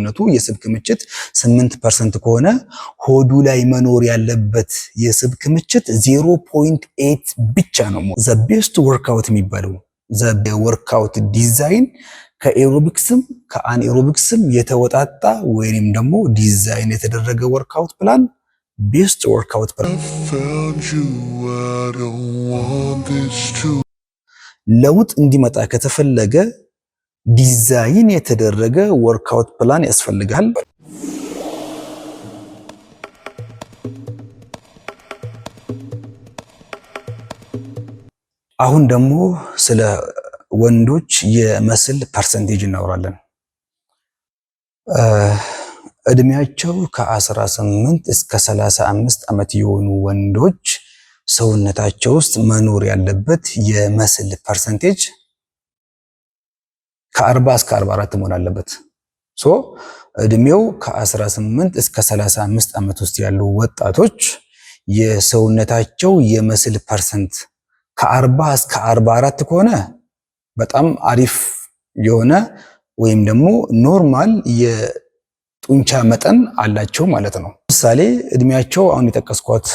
ነቱ የስብ ክምችት 8% ከሆነ ሆዱ ላይ መኖር ያለበት የስብ ክምችት 0.8 ብቻ ነው። ዘ ቤስት ወርክአውት የሚባለው ዘ ወርክአውት ዲዛይን ከኤሮቢክስም ከአንኤሮቢክስም የተወጣጣ ወይንም ደግሞ ዲዛይን የተደረገ ወርክአውት ፕላን ቤስት ወርክአውት ፕላን። ለውጥ እንዲመጣ ከተፈለገ ዲዛይን የተደረገ ወርክአውት ፕላን ያስፈልጋል። አሁን ደግሞ ስለ ወንዶች የመስል ፐርሰንቴጅ እናወራለን። እድሜያቸው ከ18 እስከ 35 ዓመት የሆኑ ወንዶች ሰውነታቸው ውስጥ መኖር ያለበት የመስል ፐርሰንቴጅ ከ40 እስከ 44 መሆን አለበት። እድሜው ከ18 እስከ 35 ዓመት ውስጥ ያሉ ወጣቶች የሰውነታቸው የመስል ፐርሰንት ከ40 እስከ 44 ከሆነ በጣም አሪፍ የሆነ ወይም ደግሞ ኖርማል የጡንቻ መጠን አላቸው ማለት ነው። ለምሳሌ እድሜያቸው አሁን የጠቀስኳት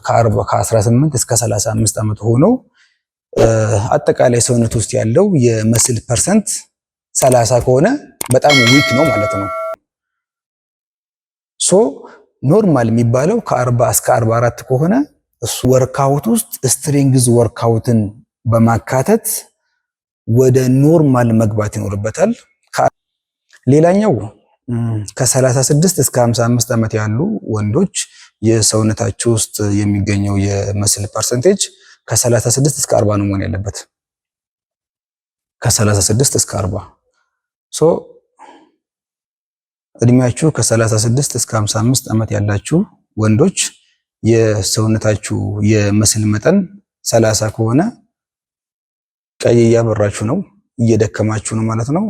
ከ18 እስከ 35 ዓመት ሆኖ አጠቃላይ ሰውነት ውስጥ ያለው የመስል ፐርሰንት 30 ከሆነ በጣም ዊክ ነው ማለት ነው። ኖርማል የሚባለው ከ40 እስከ 44 ከሆነ እሱ ወርክአውት ውስጥ ስትሬንግዝ ወርክአውትን በማካተት ወደ ኖርማል መግባት ይኖርበታል። ሌላኛው ከ36 እስከ 55 ዓመት ያሉ ወንዶች የሰውነታቸው ውስጥ የሚገኘው የመስል ፐርሰንቴጅ ከ36 እስከ 40 ነው መሆን ያለበት። ከ36 እስከ 40 እድሜያችሁ ከ36 እስከ 55 ዓመት ያላችሁ ወንዶች የሰውነታችሁ የመስል መጠን 30 ከሆነ ቀይ እያበራችሁ ነው፣ እየደከማችሁ ነው ማለት ነው።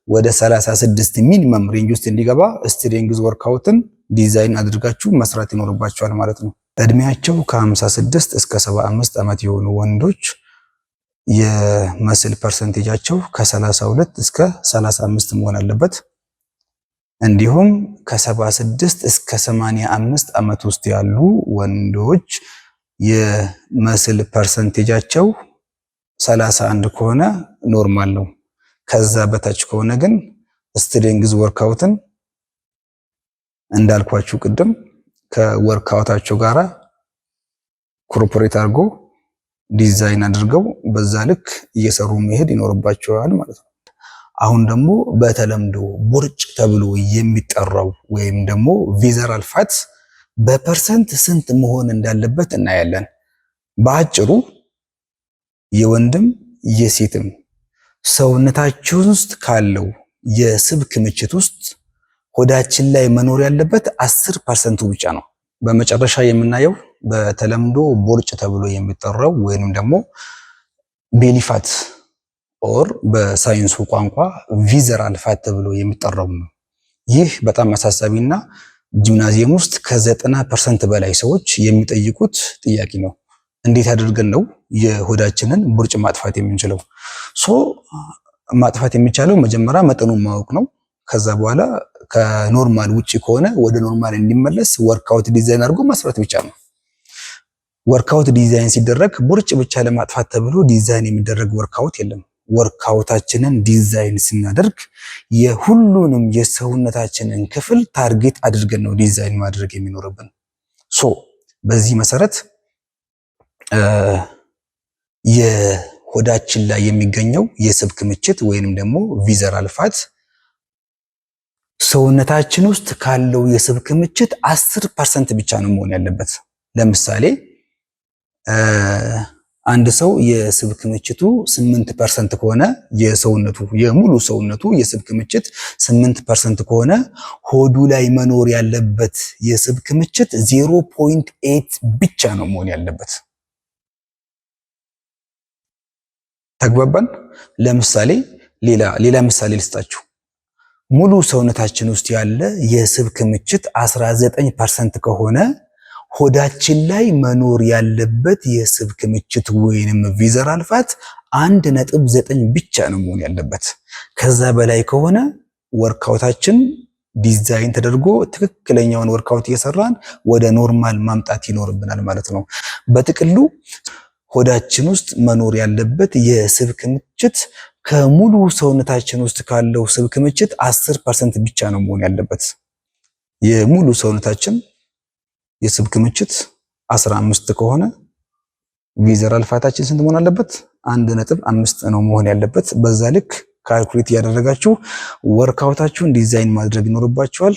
ወደ 36 ሚኒመም ሬንጅ ውስጥ እንዲገባ ስትሬንግዝ ወርክአውትን ዲዛይን አድርጋችሁ መስራት ይኖርባችኋል ማለት ነው። እድሜያቸው ከ56 እስከ 75 ዓመት የሆኑ ወንዶች የመስል ፐርሰንቴጃቸው ከ32 እስከ 35 መሆን አለበት። እንዲሁም ከ76 እስከ 85 ዓመት ውስጥ ያሉ ወንዶች የመስል ፐርሰንቴጃቸው 31 ከሆነ ኖርማል ነው። ከዛ በታች ከሆነ ግን ስትሬንግዝ ወርክአውትን እንዳልኳችሁ ቅድም ከወርክአውታቸው ጋራ ኮርፖሬት አድርጎ ዲዛይን አድርገው በዛ ልክ እየሰሩ መሄድ ይኖርባቸዋል ማለት ነው። አሁን ደግሞ በተለምዶ ቦርጭ ተብሎ የሚጠራው ወይም ደግሞ ቪዘራል ፋት በፐርሰንት ስንት መሆን እንዳለበት እናያለን። በአጭሩ የወንድም የሴትም ሰውነታችን ውስጥ ካለው የስብ ክምችት ውስጥ ሆዳችን ላይ መኖር ያለበት 10% ብቻ ነው። በመጨረሻ የምናየው በተለምዶ ቦርጭ ተብሎ የሚጠራው ወይንም ደግሞ ቤሊፋት ኦር በሳይንሱ ቋንቋ ቪዘራል ፋት ተብሎ የሚጠራው ነው። ይህ በጣም አሳሳቢና ጂምናዚየም ውስጥ ከ90% በላይ ሰዎች የሚጠይቁት ጥያቄ ነው። እንዴት አድርገን ነው የሆዳችንን ቦርጭ ማጥፋት የምንችለው? ማጥፋት የሚቻለው መጀመሪያ መጠኑን ማወቅ ነው። ከዛ በኋላ ከኖርማል ውጪ ከሆነ ወደ ኖርማል እንዲመለስ ወርክአውት ዲዛይን አድርጎ መስራት ብቻ ነው። ወርክአውት ዲዛይን ሲደረግ ቦርጭ ብቻ ለማጥፋት ተብሎ ዲዛይን የሚደረግ ወርክአውት የለም። ወርክአውታችንን ዲዛይን ስናደርግ የሁሉንም የሰውነታችንን ክፍል ታርጌት አድርገን ነው ዲዛይን ማድረግ የሚኖርብን። በዚህ መሰረት የሆዳችን ላይ የሚገኘው የስብ ክምችት ወይንም ደግሞ ቪዘራል ፋት ሰውነታችን ውስጥ ካለው የስብ ክምችት 10% ብቻ ነው መሆን ያለበት። ለምሳሌ አንድ ሰው የስብ ክምችቱ 8% ከሆነ የሰውነቱ የሙሉ ሰውነቱ የስብ ክምችት 8% ከሆነ ሆዱ ላይ መኖር ያለበት የስብ ክምችት 0.8 ብቻ ነው መሆን ያለበት። ተግባባን? ለምሳሌ ሌላ ምሳሌ ልስጣችሁ። ሙሉ ሰውነታችን ውስጥ ያለ የስብ ክምችት 19% ከሆነ ሆዳችን ላይ መኖር ያለበት የስብ ክምችት ወይንም ቪዘራል ፋት 1.9 ብቻ ነው መሆን ያለበት። ከዛ በላይ ከሆነ ወርክአውታችን ዲዛይን ተደርጎ ትክክለኛውን ወርክአውት እየሰራን ወደ ኖርማል ማምጣት ይኖርብናል ማለት ነው። በጥቅሉ ሆዳችን ውስጥ መኖር ያለበት የስብ ክምችት ከሙሉ ሰውነታችን ውስጥ ካለው ስብ ክምችት 10% ብቻ ነው መሆን ያለበት። የሙሉ ሰውነታችን የስብ ክምችት 15 ከሆነ ቪዘራል ፋታችን ስንት መሆን አለበት? 1.5 ነው መሆን ያለበት። በዛ ልክ ካልኩሌት እያደረጋችሁ ወርክአውታችሁን ዲዛይን ማድረግ ይኖርባችኋል።